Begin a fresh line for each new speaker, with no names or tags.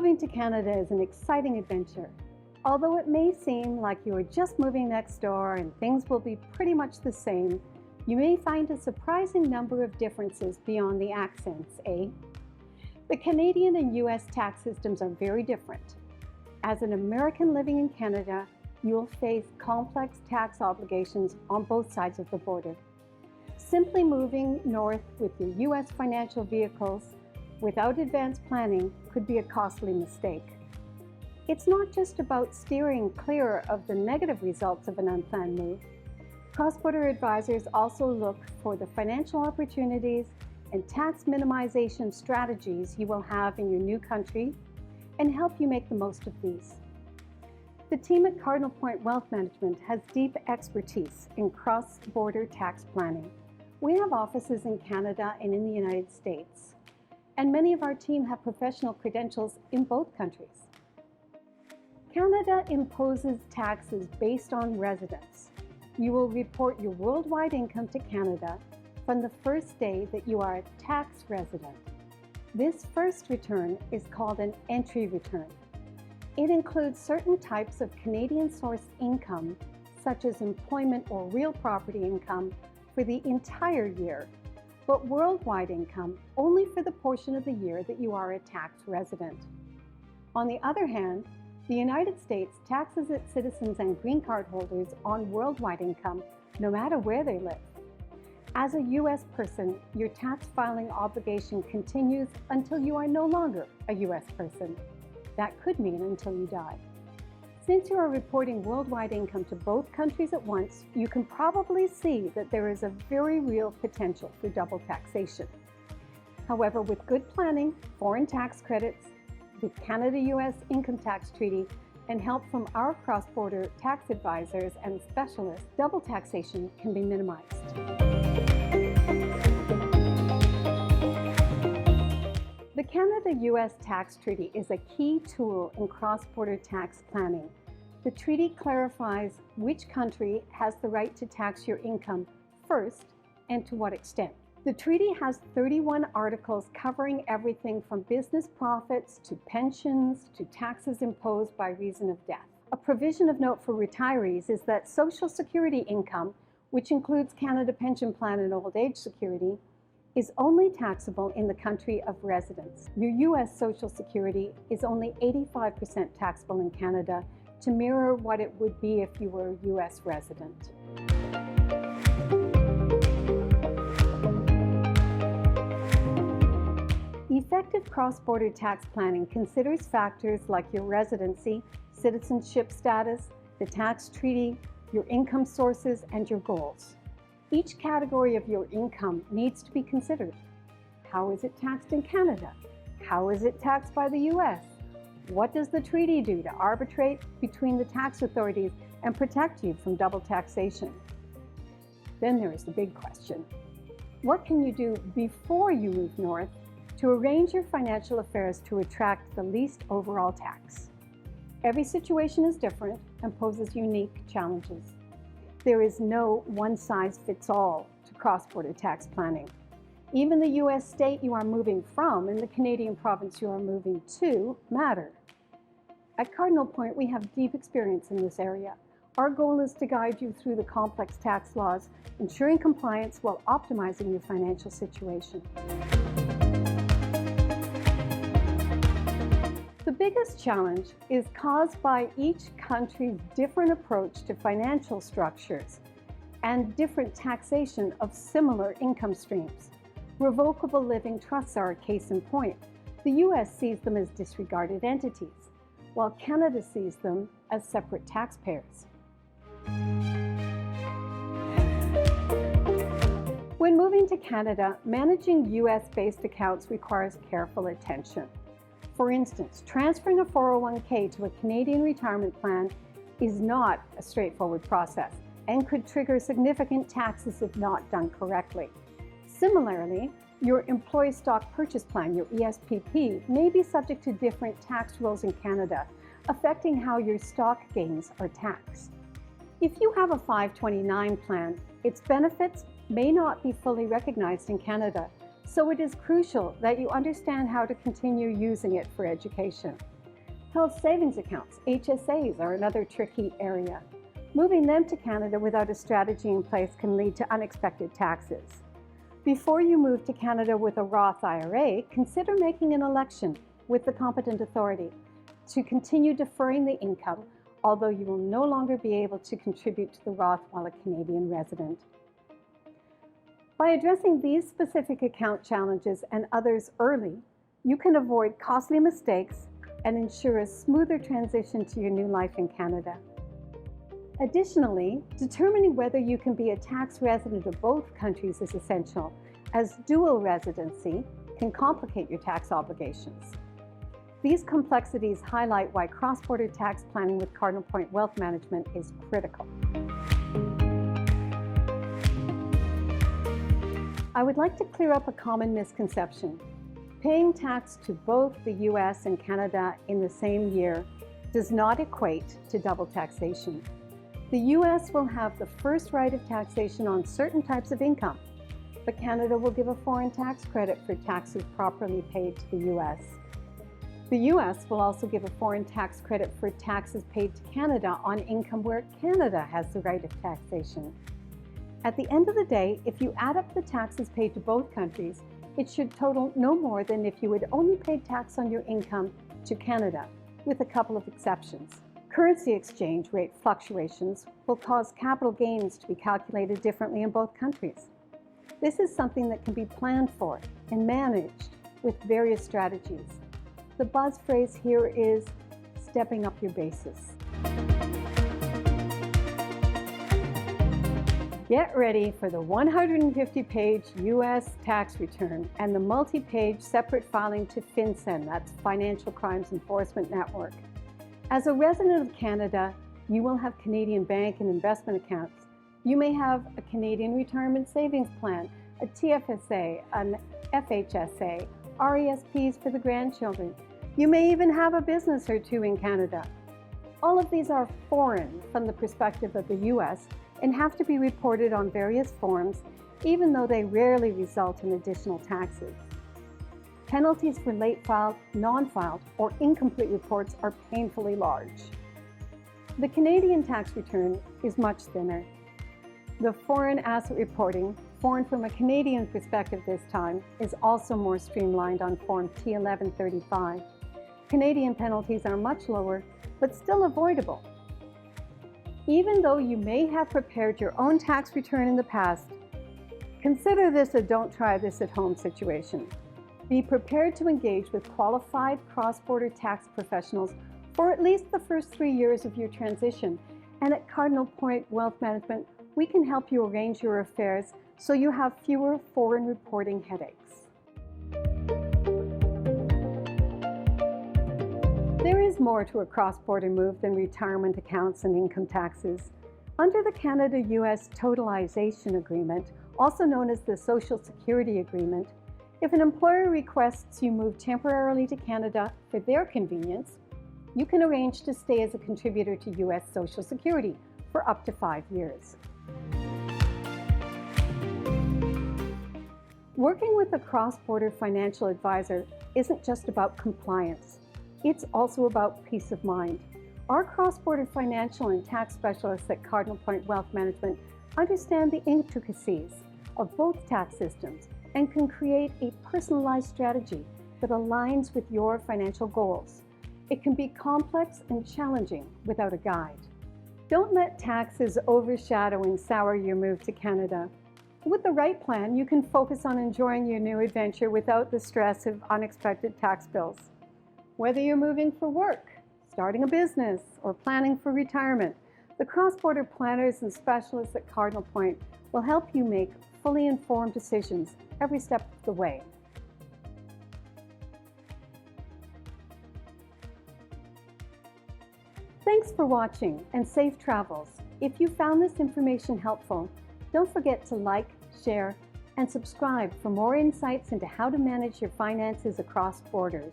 Moving to Canada is an exciting adventure. Although it may seem like you are just moving next door and things will be pretty much the same, you may find a surprising number of differences beyond the accents, eh? The Canadian and US tax systems are very different. As an American living in Canada, you will face complex tax obligations on both sides of the border. Simply moving north with your US financial vehicles without advanced planning could be a costly mistake. It's not just about steering clear of the negative results of an unplanned move. Cross-border advisors also look for the financial opportunities and tax minimization strategies you will have in your new country and help you make the most of these. The team at Cardinal Point Wealth Management has deep expertise in cross-border tax planning. We have offices in Canada and in the United States, and many of our team have professional credentials in both countries. Canada imposes taxes based on residence. You will report your worldwide income to Canada from the first day that you are a tax resident. This first return is called an entry return. It includes certain types of Canadian-sourced income, such as employment or real property income, for the entire year, but worldwide income only for the portion of the year that you are a tax resident. On the other hand, the United States taxes its citizens and green card holders on worldwide income, no matter where they live. As a U.S. person, your tax filing obligation continues until you are no longer a U.S. person. That could mean until you die. Since you are reporting worldwide income to both countries at once, you can probably see that there is a very real potential for double taxation. However, with good planning, foreign tax credits, the Canada-US Income Tax Treaty, and help from our cross-border tax advisors and specialists, double taxation can be minimized. The Canada-US Tax Treaty is a key tool in cross-border tax planning. The treaty clarifies which country has the right to tax your income first and to what extent. The treaty has 31 articles covering everything from business profits to pensions to taxes imposed by reason of death. A provision of note for retirees is that Social Security income, which includes Canada Pension Plan and Old Age Security, is only taxable in the country of residence. Your U.S. Social Security is only 85% taxable in Canada, to mirror what it would be if you were a U.S. resident. Effective cross-border tax planning considers factors like your residency, citizenship status, the tax treaty, your income sources, and your goals. Each category of your income needs to be considered. How is it taxed in Canada? How is it taxed by the U.S.? What does the treaty do to arbitrate between the tax authorities and protect you from double taxation? Then there is the big question. What can you do before you move north to arrange your financial affairs to attract the least overall tax? Every situation is different and poses unique challenges. There is no one-size-fits-all to cross-border tax planning. Even the U.S. state you are moving from and the Canadian province you are moving to matter. At Cardinal Point, we have deep experience in this area. Our goal is to guide you through the complex tax laws, ensuring compliance while optimizing your financial situation. The biggest challenge is caused by each country's different approach to financial structures and different taxation of similar income streams. Revocable living trusts are a case in point. The U.S. sees them as disregarded entities, while Canada sees them as separate taxpayers. When moving to Canada, managing U.S.-based accounts requires careful attention. For instance, transferring a 401k to a Canadian retirement plan is not a straightforward process and could trigger significant taxes if not done correctly. Similarly, your employee stock purchase plan, your ESPP, may be subject to different tax rules in Canada, affecting how your stock gains are taxed. If you have a 529 plan, its benefits may not be fully recognized in Canada, so it is crucial that you understand how to continue using it for education. Health savings accounts, HSAs, are another tricky area. Moving them to Canada without a strategy in place can lead to unexpected taxes. Before you move to Canada with a Roth IRA, consider making an election with the competent authority to continue deferring the income, although you will no longer be able to contribute to the Roth while a Canadian resident. By addressing these specific account challenges and others early, you can avoid costly mistakes and ensure a smoother transition to your new life in Canada. Additionally, determining whether you can be a tax resident of both countries is essential, as dual residency can complicate your tax obligations. These complexities highlight why cross-border tax planning with Cardinal Point Wealth Management is critical. I would like to clear up a common misconception. Paying tax to both the US and Canada in the same year does not equate to double taxation. The US will have the first right of taxation on certain types of income, but Canada will give a foreign tax credit for taxes properly paid to the US. The US will also give a foreign tax credit for taxes paid to Canada on income where Canada has the right of taxation. At the end of the day, if you add up the taxes paid to both countries, it should total no more than if you had only paid tax on your income to Canada, with a couple of exceptions. Currency exchange rate fluctuations will cause capital gains to be calculated differently in both countries. This is something that can be planned for and managed with various strategies. The buzz phrase here is stepping up your basis. Get ready for the 150-page U.S. tax return and the multi-page separate filing to FinCEN, that's Financial Crimes Enforcement Network. As a resident of Canada, you will have Canadian bank and investment accounts. You may have a Canadian retirement savings plan, a TFSA, an FHSA, RESPs for the grandchildren. You may even have a business or two in Canada. All of these are foreign from the perspective of the U.S. and have to be reported on various forms, even though they rarely result in additional taxes. Penalties for late filed, non-filed, or incomplete reports are painfully large. The Canadian tax return is much thinner. The foreign asset reporting, foreign from a Canadian perspective this time, is also more streamlined on Form T1135. Canadian penalties are much lower, but still avoidable. Even though you may have prepared your own tax return in the past, consider this a don't try this at home situation. Be prepared to engage with qualified cross-border tax professionals for at least the first 3 years of your transition. And at Cardinal Point Wealth Management, we can help you arrange your affairs so you have fewer foreign reporting headaches. There is more to a cross-border move than retirement accounts and income taxes. Under the Canada-US Totalization Agreement, also known as the Social Security Agreement, if an employer requests you move temporarily to Canada for their convenience, you can arrange to stay as a contributor to US Social Security for up to 5 years. Working with a cross-border financial advisor isn't just about compliance. It's also about peace of mind. Our cross-border financial and tax specialists at Cardinal Point Wealth Management understand the intricacies of both tax systems and can create a personalized strategy that aligns with your financial goals. It can be complex and challenging without a guide. Don't let taxes overshadow and sour your move to Canada. With the right plan, you can focus on enjoying your new adventure without the stress of unexpected tax bills. Whether you're moving for work, starting a business, or planning for retirement, the cross-border planners and specialists at Cardinal Point will help you make fully informed decisions every step of the way. Thanks for watching and safe travels. If you found this information helpful, don't forget to like, share, and subscribe for more insights into how to manage your finances across borders.